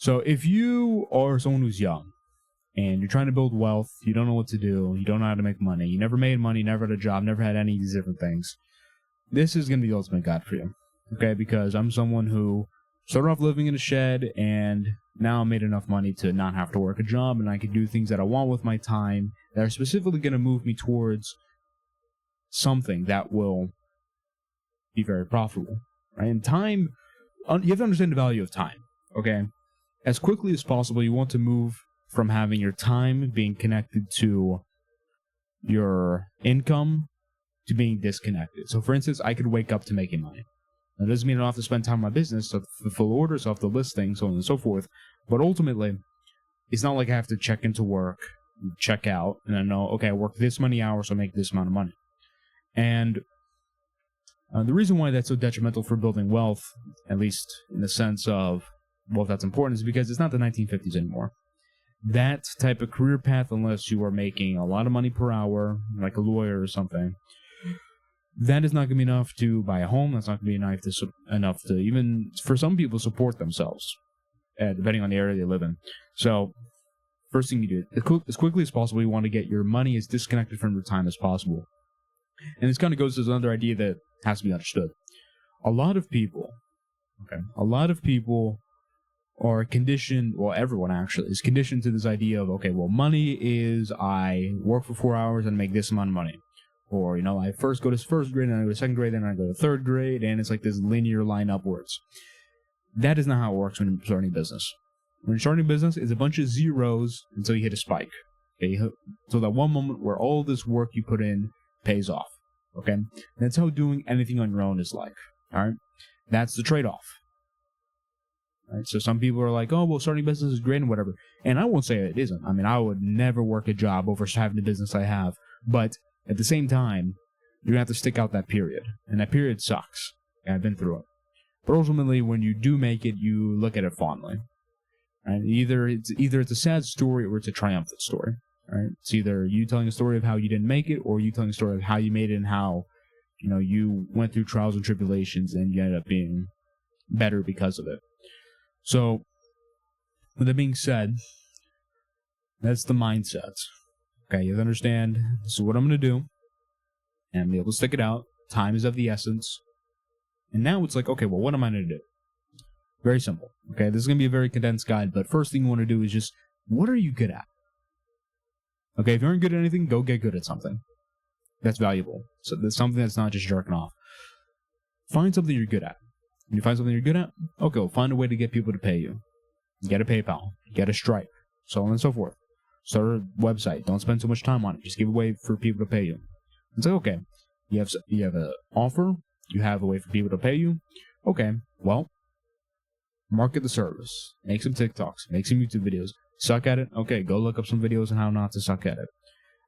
So if you are someone who's young and you're trying to build wealth, you don't know what to do, you don't know how to make money, you never made money, never had a job, never had any of these different things, this is going to be the ultimate guide for you. Okay, because I'm someone who started off living in a shed, and now I made enough money to not have to work a job, and I can do things that I want with my time that are specifically going to move me towards something that will be very profitable. Right? And time, you have to understand the value of time. Okay, as quickly as possible, you want to move from having your time being connected to your income to being disconnected. So, for instance, I could wake up to making money. That doesn't mean I don't have to spend time on my business, so the full orders, so I have to list things, so on and so forth. But ultimately, it's not like I have to check into work, check out, and I know, okay, I work this many hours, so I make this amount of money. And the reason why that's so detrimental for building wealth, at least in the sense of wealth that's important, is because it's not the 1950s anymore. That type of career path, unless you are making a lot of money per hour, like a lawyer or something, that is not going to be enough to buy a home. That's not going to be enough to even, for some people, support themselves, depending on the area they live in. So, first thing you do, as quickly as possible, you want to get your money as disconnected from your time as possible. And this kind of goes to another idea that has to be understood. A lot of people are conditioned, well, everyone actually, is conditioned to this idea of, okay, well, money is I work for 4 hours and make this amount of money. Or, I first go to first grade, and I go to second grade, then I go to third grade, and it's like this linear line upwards. That is not how it works when you're starting a business. When you're starting a business, it's a bunch of zeros until you hit a spike. Okay, so that one moment where all this work you put in pays off. Okay, that's how doing anything on your own is like. All right, that's the trade-off. All right, so some people are like, oh, well, starting a business is great and whatever, and I won't say it isn't. I mean, I would never work a job over having the business I have, but at the same time, you're going to have to stick out that period. And that period sucks. And I've been through it. But ultimately, when you do make it, you look at it fondly. Right? Either it's a sad story or it's a triumphant story. Right? It's either you telling a story of how you didn't make it, or you telling a story of how you made it and how, you went through trials and tribulations and you ended up being better because of it. So, with that being said, that's the mindset. Okay, you have to understand, this is what I'm going to do, and be able to stick it out. Time is of the essence. And now it's like, okay, well, what am I going to do? Very simple. Okay, this is going to be a very condensed guide, but first thing you want to do is just, what are you good at? Okay, if you aren't good at anything, go get good at something. That's valuable. So that's something that's not just jerking off. Find something you're good at. When you find something you're good at, okay, well, find a way to get people to pay you. Get a PayPal. Get a Stripe. So on and so forth. Start a website. Don't spend too much time on it. Just give a way for people to pay you. It's like, okay, you have an offer. You have a way for people to pay you. Okay, well, market the service. Make some TikToks. Make some YouTube videos. Suck at it. Okay, go look up some videos on how not to suck at it.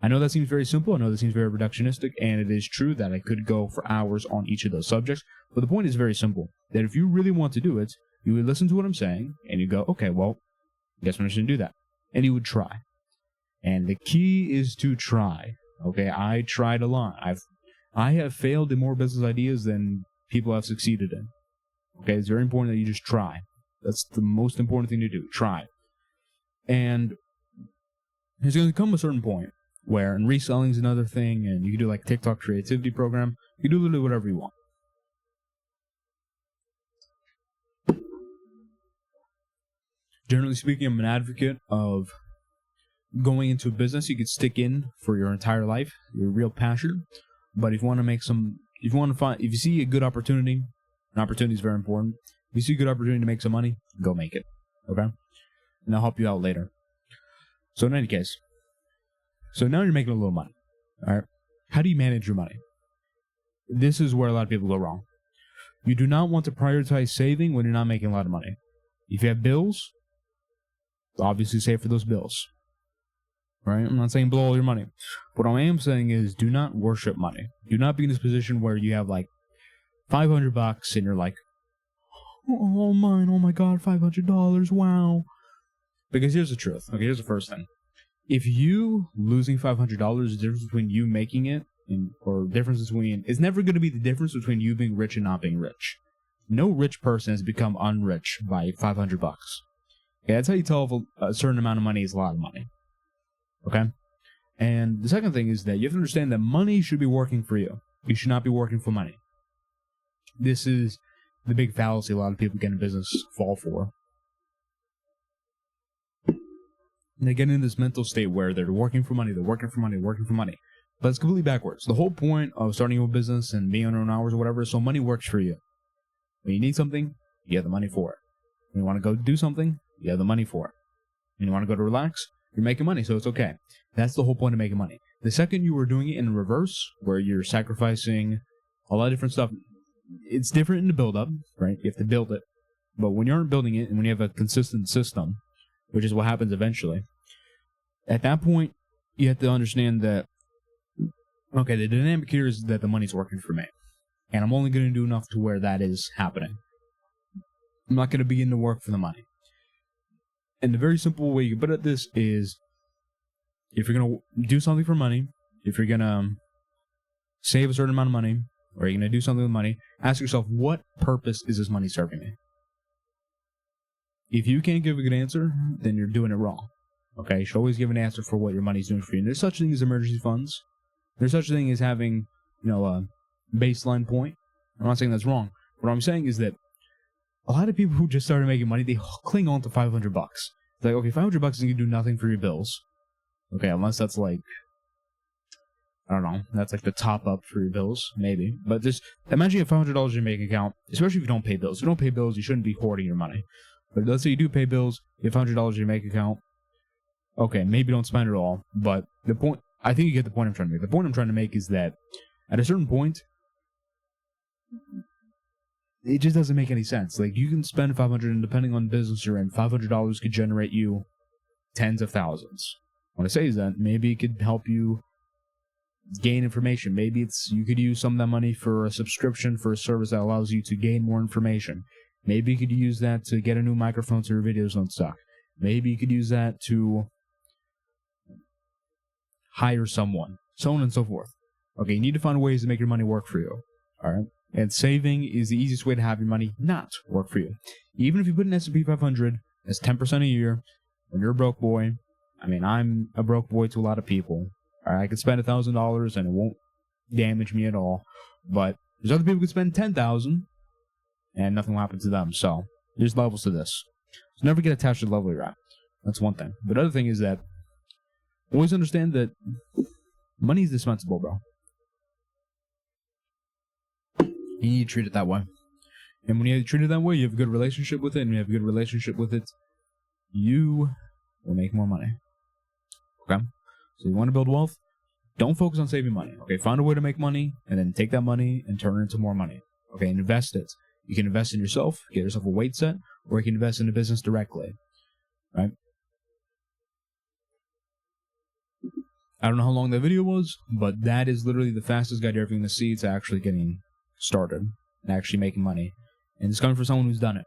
I know that seems very simple. I know that seems very reductionistic, and it is true that I could go for hours on each of those subjects. But the point is very simple. That if you really want to do it, you would listen to what I'm saying, and you go, okay, well, guess I'm just going to do that. And you would try. And the key is to try. Okay, I tried a lot. I have failed in more business ideas than people have succeeded in. Okay, it's very important that you just try. That's the most important thing to do. Try. And there's going to come a certain point where, and reselling is another thing, and you can do like TikTok creativity program. You can do literally whatever you want. Generally speaking, I'm an advocate of going into a business you could stick in for your entire life, your real passion. But if you want to if you see a good opportunity, an opportunity is very important. If you see a good opportunity to make some money, go make it. Okay? And I'll help you out later. So in any case, so now you're making a little money. All right? How do you manage your money? This is where a lot of people go wrong. You do not want to prioritize saving when you're not making a lot of money. If you have bills, obviously save for those bills. Right? I'm not saying blow all your money. What I am saying is do not worship money. Do not be in this position where you have like $500 and you're like, oh mine, oh my god, $500, wow. Because here's the truth. Okay, here's the first thing. If you losing $500 is the difference between you making it, it's never going to be the difference between you being rich and not being rich. No rich person has become unrich by $500. Okay, that's how you tell if a certain amount of money is a lot of money. Okay? And the second thing is that you have to understand that money should be working for you. You should not be working for money. This is the big fallacy a lot of people get in business fall for. And they get in this mental state where they're working for money, working for money. But it's completely backwards. The whole point of starting a business and being on your own hours or whatever is so money works for you. When you need something, you have the money for it. When you want to go do something, you have the money for it. When you want to go to relax, you're making money, so it's okay. That's the whole point of making money. The second you are doing it in reverse, where you're sacrificing a lot of different stuff, it's different in the build-up, right? You have to build it. But when you aren't building it, and when you have a consistent system, which is what happens eventually, at that point, you have to understand that, okay, the dynamic here is that the money's working for me. And I'm only going to do enough to where that is happening. I'm not going to begin to work for the money. And the very simple way you can put it this is, if you're going to do something for money, if you're going to save a certain amount of money, or you're going to do something with money, ask yourself, what purpose is this money serving me? If you can't give a good answer, then you're doing it wrong. Okay, you should always give an answer for what your money's doing for you. And there's such a thing as emergency funds. There's such a thing as having, a baseline point. I'm not saying that's wrong. What I'm saying is that a lot of people who just started making money, they cling on to $500. It's like, okay, $500 is going to do nothing for your bills. Okay, unless that's like, I don't know, that's like the top up for your bills, maybe. But just imagine you have $500 in your bank account, especially if you don't pay bills. If you don't pay bills, you shouldn't be hoarding your money. But let's say you do pay bills, you have $100 in your bank account. Okay, maybe don't spend it all, but the point, I think you get the point I'm trying to make. The point I'm trying to make is that at a certain point, it just doesn't make any sense. Like, you can spend $500, and depending on the business you're in, $500 could generate you tens of thousands. What I say is that maybe it could help you gain information. Maybe you could use some of that money for a subscription for a service that allows you to gain more information. Maybe you could use that to get a new microphone so your videos don't suck. Maybe you could use that to hire someone, so on and so forth. Okay, you need to find ways to make your money work for you. Alright? And saving is the easiest way to have your money not work for you. Even if you put an S&P 500 as 10% a year, when you're a broke boy, I mean, I'm a broke boy to a lot of people. Alright, I could spend $1,000 and it won't damage me at all. But there's other people who could spend $10,000 and nothing will happen to them. So, there's levels to this. So never get attached to the level you're at. That's one thing. But the other thing is that always understand that money is dispensable, bro. You need to treat it that way. And when you treat it that way, you have a good relationship with it, and you have a good relationship with it, you will make more money. Okay? So you want to build wealth? Don't focus on saving money. Okay, find a way to make money, and then take that money and turn it into more money. Okay, and invest it. You can invest in yourself, get yourself a weight set, or you can invest in a business directly. Right? I don't know how long that video was, but that is literally the fastest guide you're ever going to see to actually getting started and actually making money. And it's coming from someone who's done it.